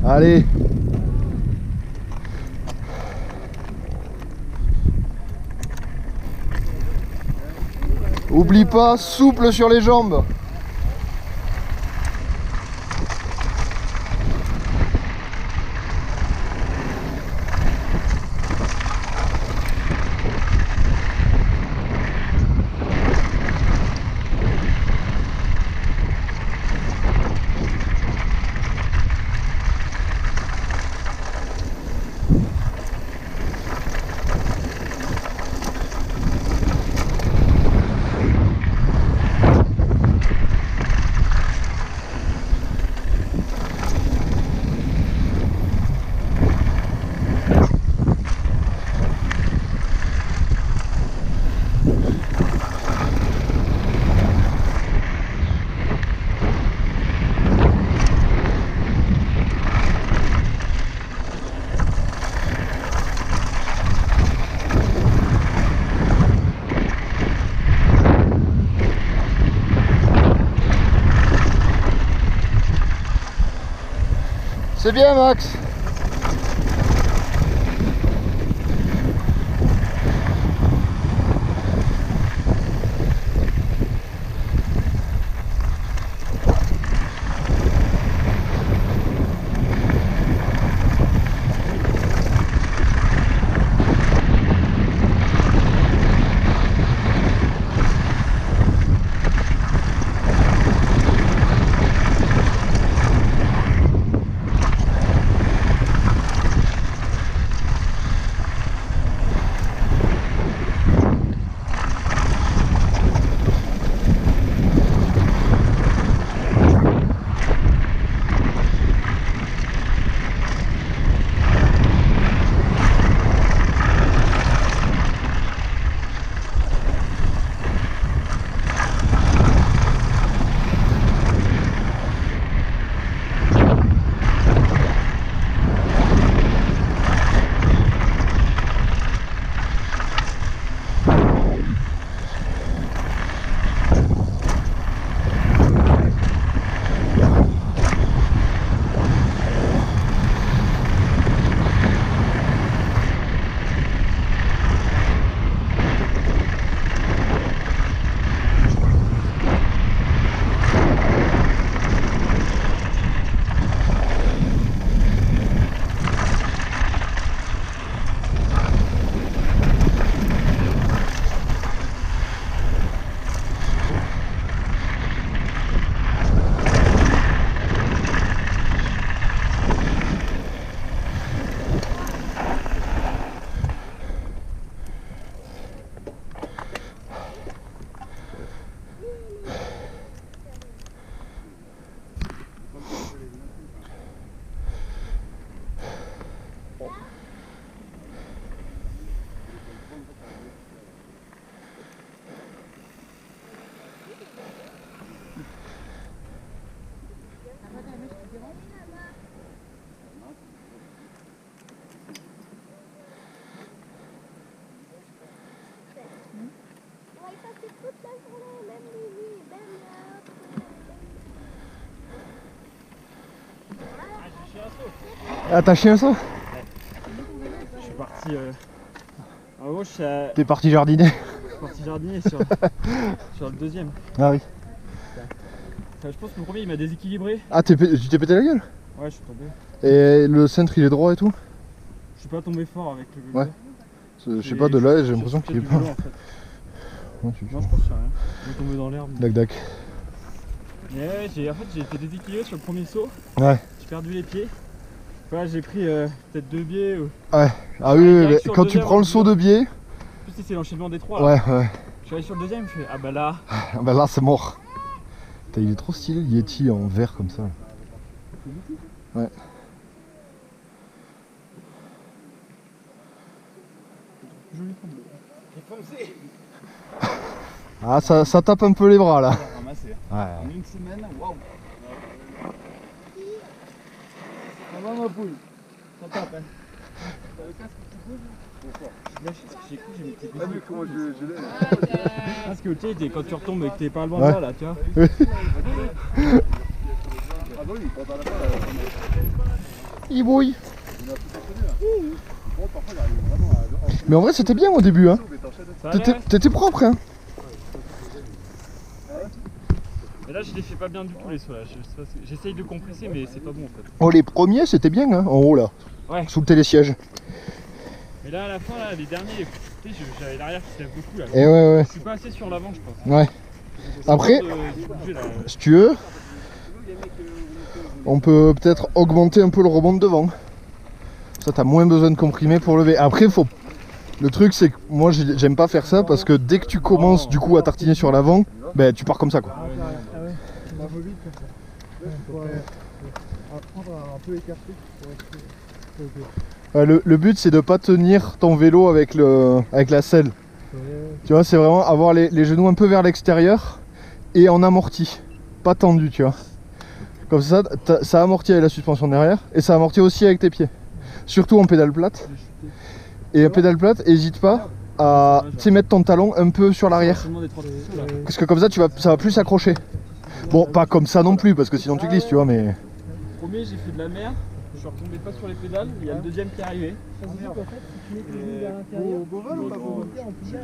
Allez. Oublie pas, souple sur les jambes. C'est bien, Max. Ah, t'as chié un saut? Je suis parti. En gros, T'es parti jardiner? Je suis parti jardiner sur le deuxième. Ah oui. Enfin, je pense que le premier il m'a déséquilibré. Ah, tu t'es pété la gueule? Ouais, je suis tombé. Et le centre il est droit et tout? Je suis pas tombé fort avec le vélo. Ouais. Je sais pas, de là j'ai l'impression qu'il est pas. En fait. Non, je pense que c'est rien. Je suis tombé dans l'herbe. Dac dac. Mais ouais, j'ai été déséquilibré sur le premier saut. Ouais. J'ai perdu les pieds. Voilà, j'ai pris peut-être 2 biais. Ouais. Ah oui, mais quand tu prends le saut de biais. En plus, c'est l'enchaînement des trois. Ouais, ouais. Je suis allé sur le deuxième, je fais ah bah là. Ah bah là, c'est mort. Putain, il est trop stylé le Yeti en vert comme ça. Ouais. Joli foncé. Ah, ça tape un peu les bras là. Ramassé. Ouais. En une semaine, waouh. Ça va ma poule. Ça tape hein. T'as le casque qui bouge? J'ai cru que j'ai mis tes T'as vu comment je l'ai? parce que tu sais, quand tu retombes et que t'es pas loin de ça là, tu vois. Ah bah oui, quand t'as la balle, Il bouille. On a tout enchaîné là. Bon, parfois il arrive vraiment à. Mais en vrai c'était bien au début hein. Mais t'enchaînes. Ça allait, ouais. T'étais propre hein. Mais là je les fais pas bien du tout les sauts là. J'essaye de compresser mais c'est pas bon en fait. Oh les premiers c'était bien hein, en haut là. Ouais. Sous le télésiège. Mais là à la fin là, les derniers, tu sais, j'avais l'arrière qui se lève beaucoup là. Et ouais. Je suis pas assez sur l'avant je pense. Ouais. Après, Bouger, là. si tu veux, on peut peut-être augmenter un peu le rebond de devant. Ça t'as moins besoin de comprimer pour lever. Après faut. Le truc c'est que moi j'aime pas faire ça parce que dès que tu commences du coup à tartiner sur l'avant, ben tu pars comme ça quoi. Ah ouais. On va vite comme ça. Pour apprendre à un peu écarter. Le but c'est de pas tenir ton vélo avec la selle. Tu vois, c'est vraiment avoir les genoux un peu vers l'extérieur et en amorti, pas tendu, tu vois. Comme ça, ça amortit avec la suspension derrière et ça amortit aussi avec tes pieds. Surtout en pédale plate. Et en pédale plate, n'hésite pas à mettre ton talon un peu sur l'arrière. Parce que comme ça, ça va plus s'accrocher. Bon, pas comme ça non plus, parce que sinon tu glisses, tu vois, mais... Premier, j'ai fait de la merde. Je suis retombé pas sur les pédales, il y a le deuxième qui est arrivé. Beau vol ou pas beau vol? Je suis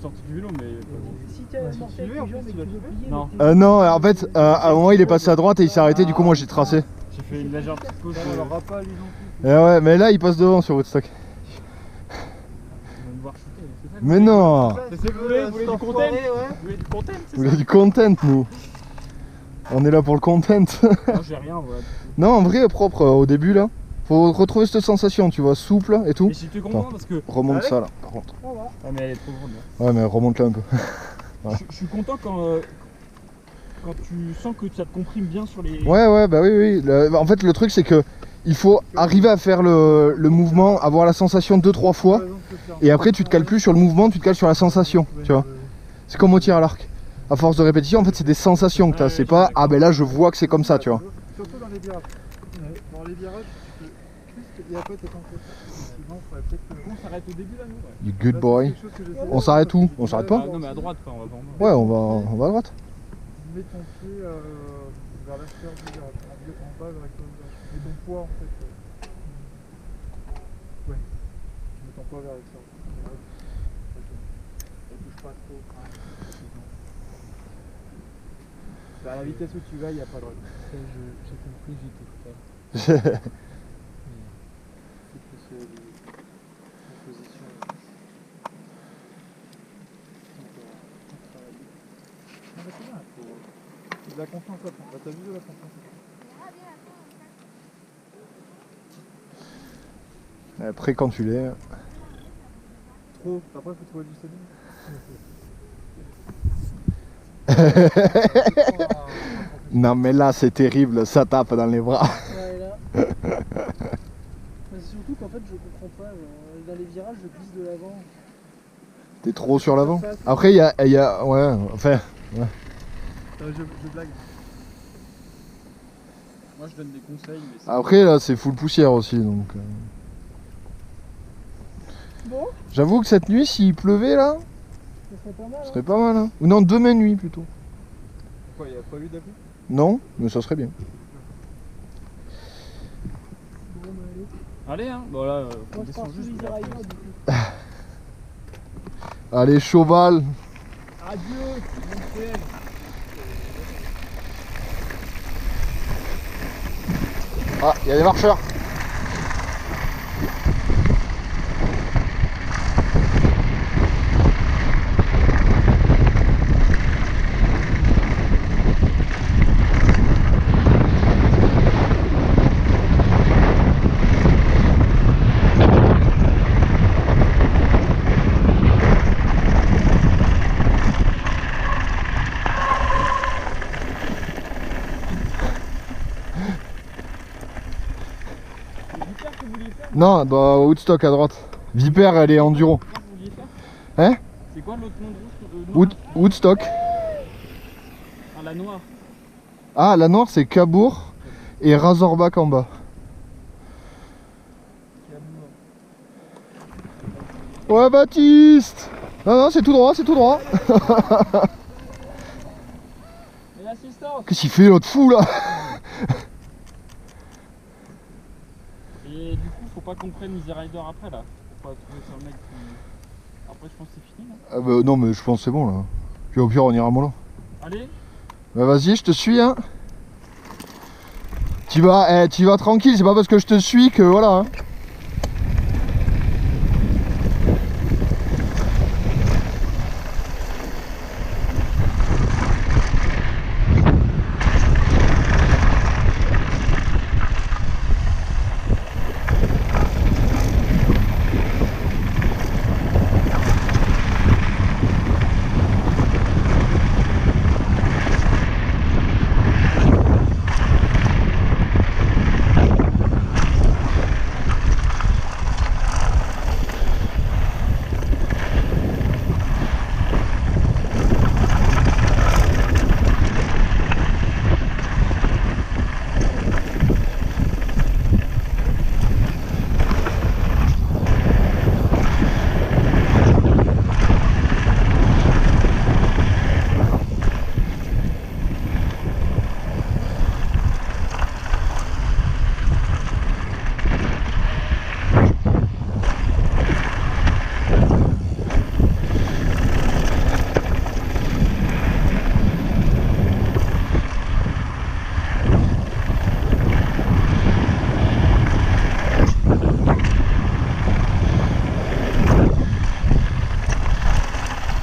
sorti du vélo, mais. Si tu as amorti avec les jambes et que tu veux plier, Non. Non, en fait, à un moment il est passé à droite et il s'est arrêté, du coup moi j'ai tracé. J'ai fait une légère petite pause. On l'aura pas lui non plus. Et ouais, mais là il passe devant sur Woodstock. Ils vont me voir shooter, c'est ça? Mais non! C'est ce que vous voulez du content? Vous voulez du content? Vous voulez du content, nous? On est là pour le content. Non, j'ai rien, voilà. Non, en vrai, propre au début là. Faut retrouver cette sensation, tu vois, souple et tout. Mais j'étais content parce que. Remonte ça là, par contre. Ah, mais elle est trop grande là. Ouais, mais remonte là un peu. Je suis content quand tu sens que ça te comprime bien sur les. Ouais, bah oui. En fait, le truc c'est que il faut arriver à faire le mouvement, avoir la sensation 2-3 fois. Et après, tu te cales plus sur le mouvement, tu te cales sur la sensation, tu vois. C'est comme au tir à l'arc. À force de répétition, en fait, c'est des sensations que tu as. C'est pas, ah ben là, je vois que c'est comme ça, tu vois. Surtout dans les virages. Dans les virages, tu peux. Et après, t'es en côté. Sinon, il faudrait peut-être. On s'arrête au début là, nous? You good boy. On s'arrête où? On s'arrête pas? Non, mais à droite, quoi, on va pas en bas. Ouais, on va à droite. Mets ton pied vers l'extérieur du virage. En bas, vers l'extérieur du virage. Mets ton poids en fait. Ouais. Mets ton poids vers l'extérieur. Ne touche pas trop. À la vitesse où tu vas, il n'y a pas de règle. J'ai compris, j'ai touché pas. C'est plus la position. Non, mais c'est bien, faut de la confiance à prendre. Bah, t'as vu de la confiance à prendre. Après, quand tu l'es. Trop. Après, faut trouver du stabile. Non, mais là, c'est terrible, ça tape dans les bras. ouais, là. C'est surtout qu'en fait, je comprends pas. Dans les virages, je glisse de l'avant. T'es trop sur l'avant. Après, il y a. Ouais, enfin. Ouais. Je blague. Moi, je donne des conseils, mais c'est. Après, là, c'est full poussière aussi, donc. Bon, J'avoue que cette nuit, s'il pleuvait là, ça serait pas mal. ce serait pas mal. Hein. Ou non, demain nuit plutôt. Pourquoi, il n'y a pas eu d'appui? Non, mais ça serait bien. Bon, bah, Allez, hein, bon là, on moi, je descend pars sous juste. les mais après, Iraïma, du coup. Allez, cheval. Adieu, mon frère. Ah, il y a des marcheurs. Non, bah Woodstock à droite. Viper, elle est enduro. Qu'est-ce que vous vouliez faire? Hein? C'est quoi l'autre nom de route? Woodstock. Ah, la noire. Ah, la noire, c'est Cabourg et Razorback en bas. Ouais, Baptiste. Non, c'est tout droit, c'est tout droit. Et l'assistance? Qu'est-ce qu'il fait l'autre fou là? faut pas qu'on prenne Easy Rider après là. Faut pas trouver sur le mec qui... Après je pense que c'est fini là. Ah bah non mais je pense que c'est bon là. Puis au pire on ira mollo. Allez. Bah vas-y, je te suis hein. Tu vas tranquille, c'est pas parce que je te suis que voilà hein.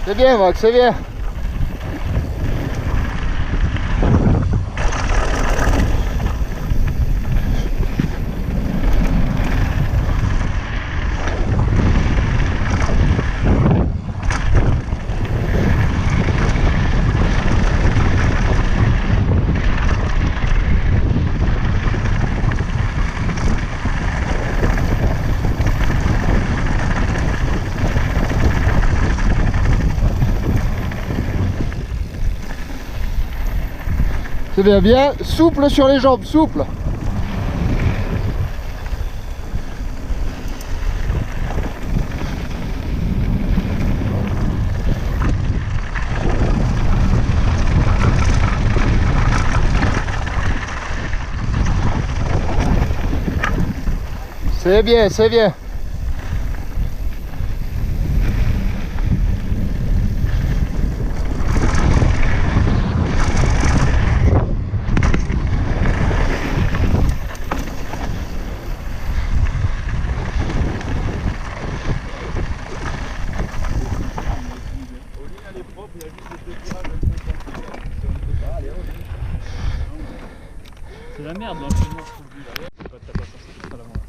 C'est bien Max, c'est bien. C'est bien, bien, souple sur les jambes, souple. C'est bien, c'est bien. C'est la merde dans le film, je trouve. T'as pas 160 à l'avant là.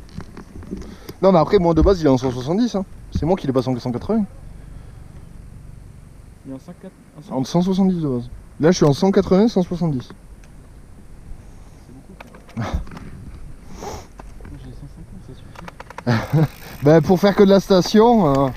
Non mais après moi de base il est en 170 hein. C'est moi qui l'ai passé en 180. Il est en 104. En 170 de base. Là je suis en 180, 170. C'est beaucoup quand même. Moi j'ai 150, ça suffit. Ben pour faire que de la station. Hein?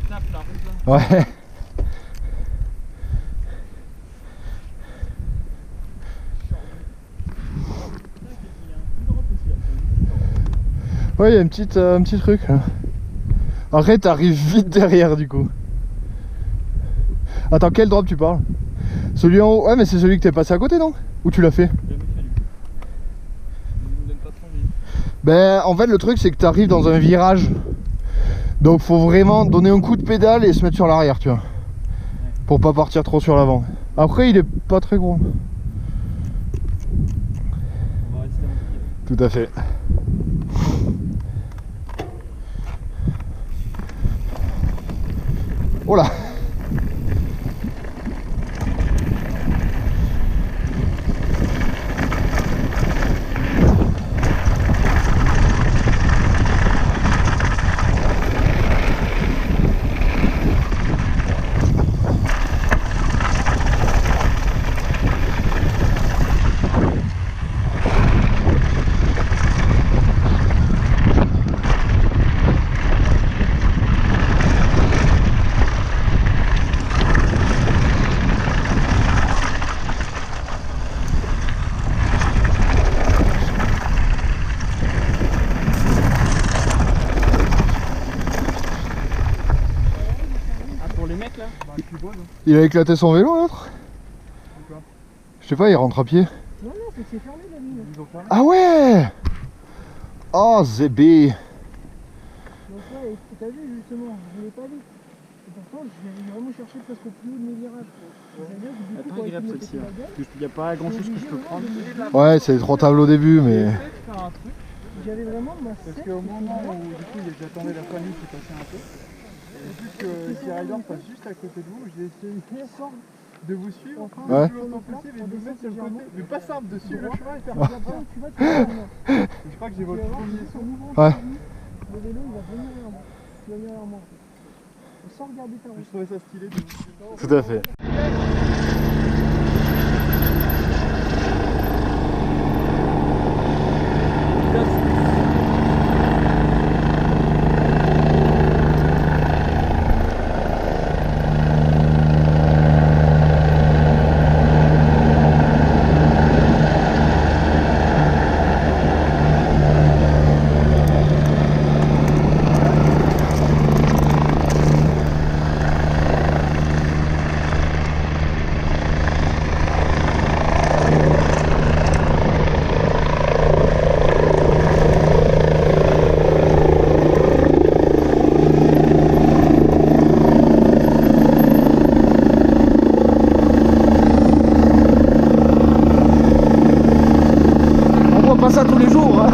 Tape la route là. Ouais. Ouais, il y a un petit truc. Après, t'arrives vite derrière du coup. Attends, quel drop tu parles? Celui en haut? Ouais, mais c'est celui que t'es passé à côté, non? Ou tu l'as fait? Jamais fallu. Il me donne pas trop envie. Ben, en fait, le truc, c'est que t'arrives dans un virage Donc faut vraiment donner un coup de pédale et se mettre sur l'arrière, tu vois. Pour pas partir trop sur l'avant. Après il est pas très gros. On va rester en pied. Tout à fait. Oh là. Il a éclaté son vélo l'autre? Je sais pas, il rentre à pied. Non, non, c'est que c'est fermé la mine. Ils ont fermé. Ah ouais. Oh Zébé. Donc là, t'as vu justement, je l'ai pas vu. Et pourtant, je vais vraiment chercher presque au plus haut de mes virages. Elle est pas agréable celle-ci. Il n'y a pas grand chose que je peux prendre. Ouais, c'est 3 tables au début, mais... Faire un truc, J'avais vraiment ma parce selle qu'au qui moment était là. où du coup j'attendais la famille qui passait un peu, et vu que Easy Rider passe juste à côté de vous, j'ai essayé de vous suivre Ouais. le plus longtemps possible et de vous mettre sur le côté. Mais pas simple de suivre le chemin et faire Tu ça. vois, tu vois, Je crois que j'ai votre premier son. Ouais. le vélo, il va venir vers moi. Il va venir vers moi. Sans regarder ta Je route. trouvais ça stylé de vous suivre. Tout à fait. Pas ça tous les jours, hein.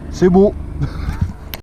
C'est beau.